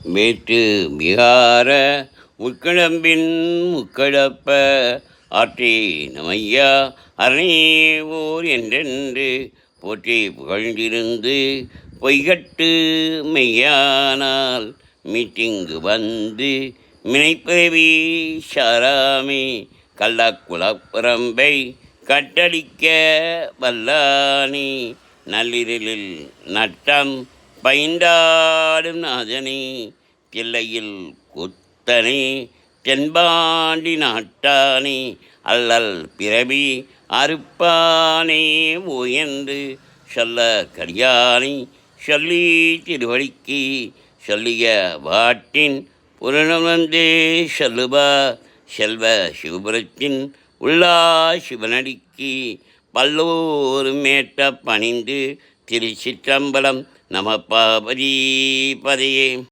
மேற்று விகார முக்கடம்பின் முக்கடப்ப ஆற்றே நமையா அரணே ஓர் என்றென்று போற்றி புகழ்ந்திருந்து பொய்கட்டு மெய்யானால் மீட்டிங்கு வந்து மினைப்பிறவி சாராமே கள்ளக்குளப்புறம்பை கட்டளிக்க வல்லானி நள்ளிரலில் நட்டம் பைந்தாடும் நாதனே தில்லையில் குத்தனே தென்பாண்டி நாட்டானே அல்லல் பிறவி அறுப்பானே ஓயன்று சொல்ல கரியானி சொல்லி திருவடிக்கு சொல்லிய வாட்டின் புரணவந்தே சொல்லுபா செல்வ சிவபுரத்தின் உள்ளா சிவனடிக்கு பல்லோரும் மேட்ட பணிந்து திருச்சிற்றம்பலம் நம பார்வதி பதையே.